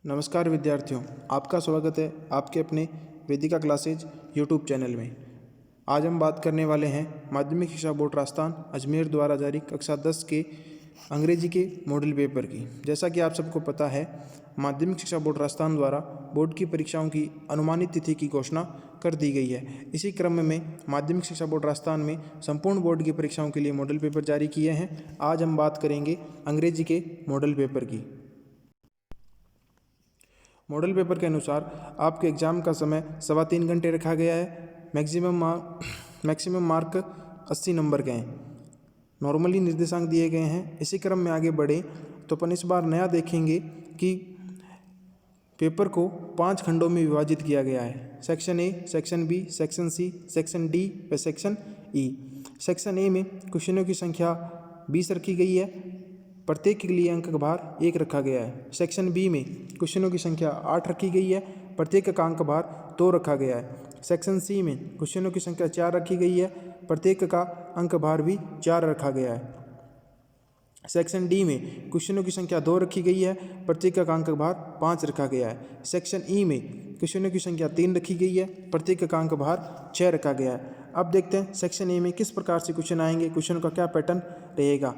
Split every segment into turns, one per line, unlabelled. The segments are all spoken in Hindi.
नमस्कार विद्यार्थियों, आपका स्वागत है आपके अपने वेदिका क्लासेज यूट्यूब चैनल में। आज हम बात करने वाले हैं माध्यमिक शिक्षा बोर्ड राजस्थान अजमेर द्वारा जारी कक्षा 10 के अंग्रेजी के मॉडल पेपर की। जैसा कि आप सबको पता है, माध्यमिक शिक्षा बोर्ड राजस्थान द्वारा बोर्ड की परीक्षाओं की अनुमानित तिथि की घोषणा कर दी गई है। इसी क्रम में माध्यमिक शिक्षा बोर्ड राजस्थान में संपूर्ण बोर्ड की परीक्षाओं के लिए मॉडल पेपर जारी किए हैं। आज हम बात करेंगे अंग्रेजी के मॉडल पेपर की। मॉडल पेपर के अनुसार आपके एग्ज़ाम का समय 3.25 घंटे रखा गया है। मैक्सिमम मार्क 80 नंबर के हैं। नॉर्मली निर्देशांक दिए गए हैं। इसी क्रम में आगे बढ़े तो अपन इस बार नया देखेंगे कि पेपर को 5 खंडों में विभाजित किया गया है। Section A, section B, section C, section D व सेक्शन ई। सेक्शन ए में क्वेश्चनों की संख्या 20 रखी गई है। प्रत्येक के लिए अंक का भार 1 रखा गया है। सेक्शन बी में क्वेश्चनों की संख्या 8 रखी गई है। प्रत्येक का अंक भार 2 रखा गया है। सेक्शन सी में क्वेश्चनों की संख्या 4 रखी गई है। प्रत्येक का अंक भार भी 4 रखा गया है। सेक्शन डी में क्वेश्चनों की संख्या 2 रखी गई है। प्रत्येक का अंक भार 5 रखा गया है। सेक्शन ई में क्वेश्चनों की संख्या 3 रखी गई है। प्रत्येक का अंक भार 6 रखा गया है। अब देखते हैं सेक्शन ए में किस प्रकार से क्वेश्चन आएंगे, क्वेश्चन का क्या पैटर्न रहेगा।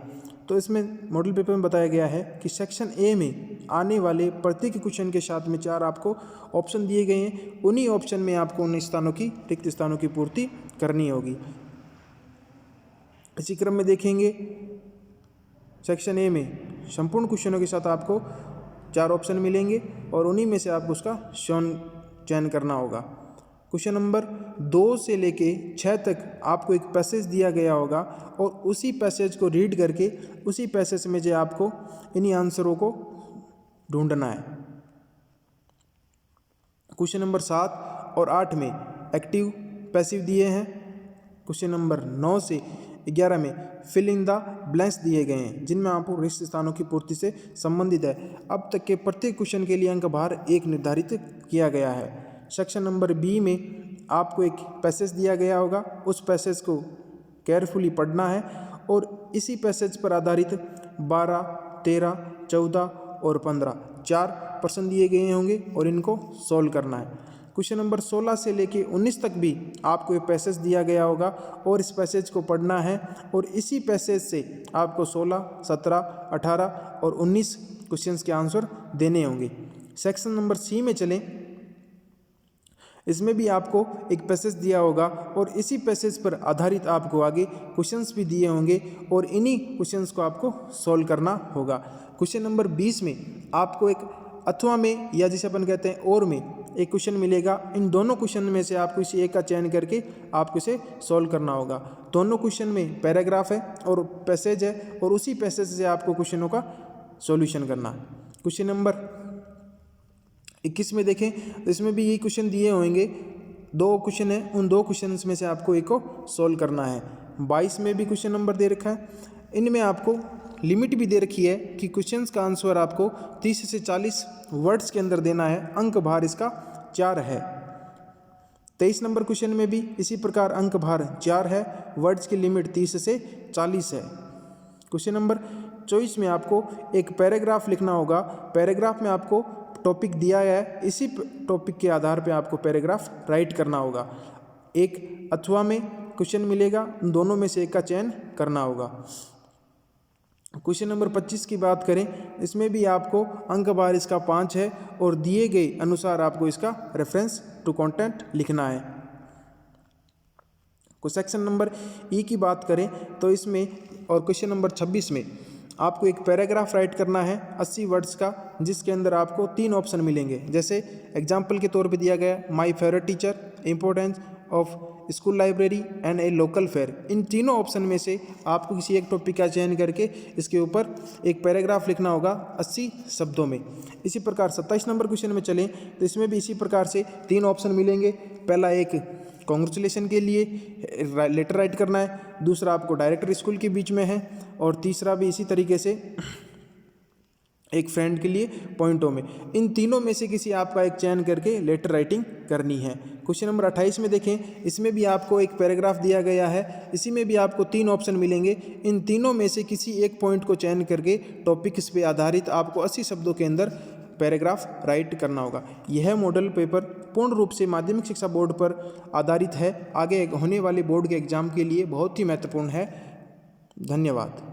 तो इसमें मॉडल पेपर में बताया गया है कि सेक्शन ए में आने वाले प्रत्येक क्वेश्चन के साथ में 4 आपको ऑप्शन दिए गए हैं। उन्हीं ऑप्शन में आपको उन स्थानों की रिक्त स्थानों की पूर्ति करनी होगी। इसी क्रम में देखेंगे सेक्शन ए में संपूर्ण क्वेश्चनों के साथ आपको 4 ऑप्शन मिलेंगे और उन्हीं में से आपको उसका चयन करना होगा। क्वेश्चन नंबर 2 से लेके 6 तक आपको एक पैसेज दिया गया होगा और उसी पैसेज को रीड करके उसी पैसेज में जो आपको इन्हीं आंसरों को ढूंढना है। क्वेश्चन नंबर 7 और 8 में एक्टिव पैसिव दिए हैं। क्वेश्चन नंबर 9 से 11 में फिल इन द ब्लैंक्स दिए गए हैं, जिनमें आपको रिक्त स्थानों की पूर्ति से संबंधित है। अब तक के प्रत्येक क्वेश्चन के लिए अंक भार 1 निर्धारित किया गया है। सेक्शन नंबर बी में आपको एक पैसेज दिया गया होगा, उस पैसेज को केयरफुली पढ़ना है और इसी पैसेज पर आधारित 12, 13, 14 और 15 4 प्रश्न दिए गए होंगे और इनको सॉल्व करना है। क्वेश्चन नंबर 16 से लेके 19 तक भी आपको एक पैसेज दिया गया होगा और इस पैसेज को पढ़ना है और इसी पैसेज से आपको 16, 17, 18 और 19 क्वेश्चंस के आंसर देने होंगे। सेक्शन नंबर सी में चलें, इसमें भी आपको एक पैसेज दिया होगा और इसी पैसेज पर आधारित आपको आगे क्वेश्चंस भी दिए होंगे और इन्हीं क्वेश्चंस को आपको सॉल्व करना होगा। क्वेश्चन नंबर 20 में आपको एक अथवा में या जिसे अपन कहते हैं और में एक क्वेश्चन मिलेगा। इन दोनों क्वेश्चन में से आपको इसी एक का चयन करके आपको इसे सॉल्व करना होगा। दोनों क्वेश्चन में पैराग्राफ है और पैसेज है और उसी पैसेज से आपको क्वेश्चनों का सॉल्यूशन करना है। क्वेश्चन नंबर 21 में देखें तो इसमें भी यही क्वेश्चन दिए होंगे। 2 क्वेश्चन है, उन 2 क्वेश्चन में से आपको एक को सॉल्व करना है। 22 में भी क्वेश्चन नंबर दे रखा है। इनमें आपको लिमिट भी दे रखी है कि क्वेश्चंस का आंसर आपको 30 से 40 वर्ड्स के अंदर देना है। अंक भार इसका 4 है। 23 नंबर क्वेश्चन में भी इसी प्रकार अंक भार 4 है। वर्ड्स की लिमिट 30 से 40 है। क्वेश्चन नंबर 24 में आपको एक पैराग्राफ लिखना होगा। पैराग्राफ में आपको टॉपिक दिया है, इसी टॉपिक के आधार पे आपको पैराग्राफ राइट करना होगा। एक अथवा में क्वेश्चन मिलेगा, उन दोनों में से एक का चयन करना होगा। क्वेश्चन नंबर 25 की बात करें, इसमें भी आपको अंक भार इसका 5 है और दिए गए अनुसार आपको इसका रेफरेंस टू कंटेंट लिखना है। सेक्शन नंबर ई की बात करें तो इसमें और क्वेश्चन नंबर 26 में आपको एक पैराग्राफ राइट करना है 80 वर्ड्स का, जिसके अंदर आपको 3 ऑप्शन मिलेंगे। जैसे एग्जाम्पल के तौर पे दिया गया my favourite teacher, importance of school library and a local fair. इन तीनों ऑप्शन में से आपको किसी एक टॉपिक का चयन करके इसके ऊपर एक पैराग्राफ लिखना होगा 80 शब्दों में। इसी प्रकार 27 नंबर क्वेश्चन में चलें तो इसमें भी इसी प्रकार से 3 ऑप्शन मिलेंगे। पहला एक कॉन्ग्रेचुलेशन के लिए लेटर राइट करना है, दूसरा आपको डायरेक्टर स्कूल के बीच में है और तीसरा भी इसी तरीके से एक फ्रेंड के लिए पॉइंटों में। इन तीनों में से किसी आपका एक चयन करके लेटर राइटिंग करनी है। क्वेश्चन नंबर 28 में देखें, इसमें भी आपको एक पैराग्राफ दिया गया है। इसी में भी आपको 3 ऑप्शन मिलेंगे। इन तीनों में से किसी एक पॉइंट को चयन करके टॉपिक्स पे आधारित आपको 80 शब्दों के अंदर पैराग्राफ राइट करना होगा। यह मॉडल पेपर पूर्ण रूप से माध्यमिक शिक्षा बोर्ड पर आधारित है, आगे होने वाले बोर्ड के एग्ज़ाम के लिए बहुत ही महत्वपूर्ण है। धन्यवाद।